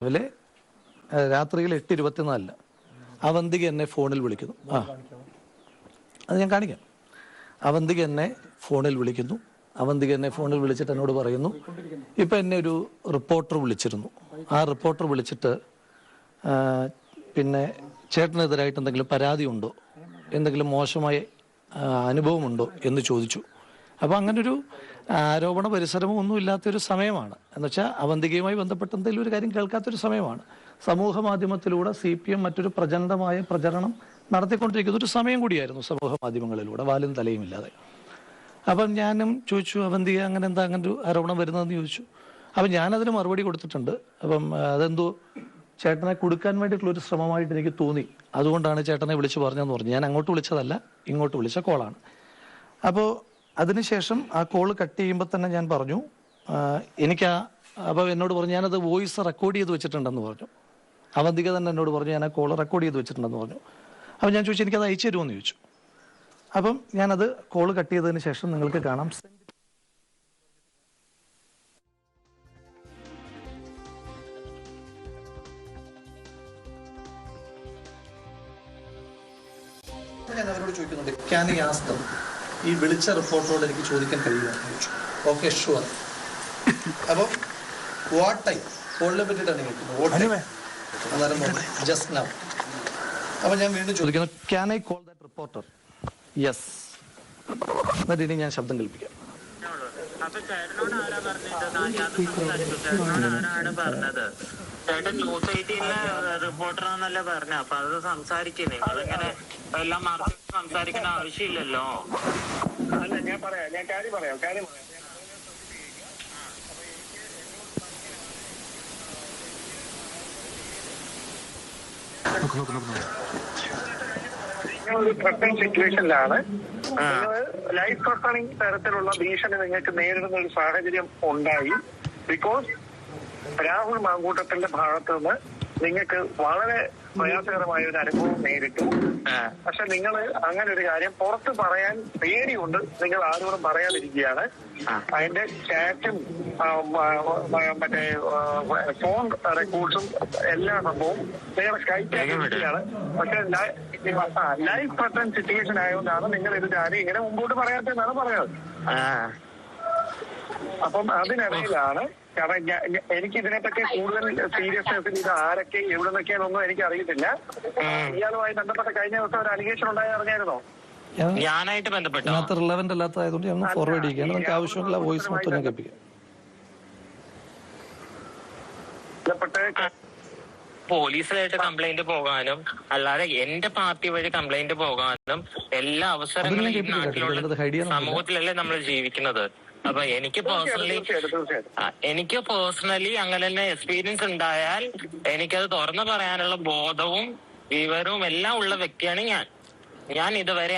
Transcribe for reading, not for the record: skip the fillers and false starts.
രാവിലെ രാത്രിയിൽ 8:24 അവന്തിക എന്നെ ഫോണിൽ വിളിക്കുന്നു. അത് ഞാൻ കാണിക്കാം. അവന്തിക എന്നെ ഫോണിൽ വിളിക്കുന്നു. അവന്തിക എന്നെ ഫോണിൽ വിളിച്ചിട്ട് എന്നോട് പറയുന്നു, ഇപ്പം എന്നെ ഒരു റിപ്പോർട്ടർ വിളിച്ചിരുന്നു. ആ റിപ്പോർട്ടർ വിളിച്ചിട്ട് പിന്നെ ചേട്ടനെതിരായിട്ട് എന്തെങ്കിലും പരാതി ഉണ്ടോ, എന്തെങ്കിലും മോശമായ അനുഭവമുണ്ടോ എന്ന് ചോദിച്ചു. അപ്പോൾ അങ്ങനൊരു ആരോപണ പരിസരമോ ഒന്നും ഇല്ലാത്തൊരു സമയമാണ്. എന്നുവെച്ചാൽ അവന്തികയുമായി ബന്ധപ്പെട്ട എന്തെങ്കിലും ഒരു കാര്യം കേൾക്കാത്തൊരു സമയമാണ്. സമൂഹ മാധ്യമത്തിലൂടെ CPM മറ്റൊരു പ്രചണ്ഡമായ പ്രചരണം നടത്തിക്കൊണ്ടിരിക്കുന്ന ഒരു സമയം കൂടിയായിരുന്നു. സമൂഹ മാധ്യമങ്ങളിലൂടെ വാലും തലയും ഇല്ലാതെ. അപ്പം ഞാനും ചോദിച്ചു, അവന്തിക അങ്ങനെ എന്താ അങ്ങനൊരു ആരോപണം വരുന്നതെന്ന് ചോദിച്ചു. അപ്പം ഞാനതിന് മറുപടി കൊടുത്തിട്ടുണ്ട്. അപ്പം അതെന്തോ ചേട്ടനെ കൊടുക്കാൻ വേണ്ടിയിട്ടുള്ളൊരു ശ്രമമായിട്ട് എനിക്ക് തോന്നി, അതുകൊണ്ടാണ് ചേട്ടനെ വിളിച്ച് പറഞ്ഞതെന്ന് പറഞ്ഞു. ഞാൻ അങ്ങോട്ട് വിളിച്ചതല്ല, ഇങ്ങോട്ട് വിളിച്ച കോളാണ്. അപ്പോൾ അതിനുശേഷം ആ കോള് കട്ട് ചെയ്യുമ്പോൾ തന്നെ ഞാൻ പറഞ്ഞു, അപ്പോൾ എന്നോട് പറഞ്ഞു ഞാനത് വോയിസ് റെക്കോർഡ് ചെയ്ത് വെച്ചിട്ടുണ്ടെന്ന് പറഞ്ഞു. അവന്തിക തന്നെ എന്നോട് പറഞ്ഞു ഞാൻ ആ കോള് റെക്കോർഡ് ചെയ്ത് വെച്ചിട്ടുണ്ടെന്ന് പറഞ്ഞു. അപ്പോൾ ഞാൻ ചോദിച്ചു എനിക്കത് അയച്ചു തരുമോ എന്ന് ചോദിച്ചു. അപ്പം ഞാനത് കോള് കട്ട് ചെയ്തതിന് ശേഷം നിങ്ങൾക്ക് കാണാം. ഞാൻ അവരോട് ചോദിക്കുന്നുണ്ട്, ക്യാൻ ഐ ആസ്ക് ദം, ഈ വിളിച്ച റിപ്പോർട്ടറോട് എനിക്ക് ചോദിക്കാൻ കഴിയുമെന്ന് ചോദിച്ചു. Okay, sure. അപ്പം വാട്ട് ടൈം കോളിനെ പറ്റിയിട്ടാണ് കേൾക്കുന്നത്. Just now. അപ്പം ഞാൻ വീണ്ടും ചോദിക്കുന്നു, can I call that reporter? Yes. എന്നിട്ട് ഇനി ഞാൻ ശബ്ദം കേൾപ്പിക്കാം. ചേട്ടൻ ന്യൂസ് 18 റിപ്പോർട്ടറാന്നല്ലേ പറഞ്ഞ, അപ്പൊ അത് സംസാരിക്കേ. നിങ്ങളിങ്ങനെ എല്ലാം മറച്ച് സംസാരിക്കേണ്ട ആവശ്യമില്ലല്ലോ. അല്ല, ഞാൻ കാര്യം പറയാം. ഒരു ത്രട്ടൺ സിറ്റുവേഷനിലാണ്. ലൈഫ് ത്രട്ടണിങ് തരത്തിലുള്ള ഭീഷണി നിങ്ങൾക്ക് നേരിടുന്ന ഒരു സാഹചര്യം ഉണ്ടായി. ബിക്കോസ് രാഹുൽ മാങ്കൂട്ടത്തിന്റെ ഭാഗത്തു നിന്ന് നിങ്ങൾക്ക് വളരെ പ്രയാസകരമായ ഒരു അനുഭവം നേരിട്ടു. പക്ഷെ നിങ്ങൾ അങ്ങനെ ഒരു കാര്യം പുറത്ത് പറയാൻ പേടിയുണ്ട്, നിങ്ങൾ ആരോടും പറയാതിരിക്കുകയാണ്. അതിന്റെ ചാറ്റും മറ്റേ ഫോൺ റെക്കോർഡ്സും എല്ലാ സംഭവവും നിങ്ങൾ സ്കൈപ്പിലാണ്. പക്ഷെ ലൈഫ് ത്രട്ടൺ സിറ്റുവേഷൻ ആയതുകൊണ്ടാണ് നിങ്ങൾ ഇത് കാര്യം ഇങ്ങനെ മുമ്പോട്ട് പറയാത്തതെന്നാണ് പറയുന്നത്. അപ്പം അതിനിടയിലാണ്, കാരണം എനിക്ക് ഇതിനെപ്പറ്റി കൂടുതൽ സീരിയസ്നെസ് ഇത് ആരൊക്കെ എവിടെ നിന്നൊക്കെയാണെന്നൊന്നും എനിക്ക് അറിയത്തില്ല. ഇയാളുമായി ബന്ധപ്പെട്ട കഴിഞ്ഞ ദിവസം ഒരു അലിഗേഷൻ ഉണ്ടായി അറിഞ്ഞായിരുന്നോ? ഞാനായിട്ട് ബന്ധപ്പെട്ട് റിലവന്റ് അല്ലാത്തതായതുകൊണ്ട് ഞങ്ങൾ ഫോർവേഡ് ചെയ്യുകയാണ്. നമുക്ക് ആവശ്യമുള്ള വോയിസ് മൊത്തം ഞാൻ കേൾപ്പിക്കാം. പോലീസിലായിട്ട് കംപ്ലൈന്റ് പോകാനും അല്ലാതെ എന്റെ പാർട്ടി വഴി കംപ്ലൈന്റ് പോകാനും എല്ലാ അവസരങ്ങളും ഈ നാട്ടിലുള്ള സമൂഹത്തിലല്ലേ നമ്മൾ ജീവിക്കുന്നത്. അപ്പൊ എനിക്ക് പേഴ്സണലി അങ്ങനെ തന്നെ എക്സ്പീരിയൻസ് ഉണ്ടായാൽ എനിക്കത് തുറന്നു പറയാനുള്ള ബോധവും വിവരവും എല്ലാം ഉള്ള വ്യക്തിയാണ് ഞാൻ ഇതുവരെ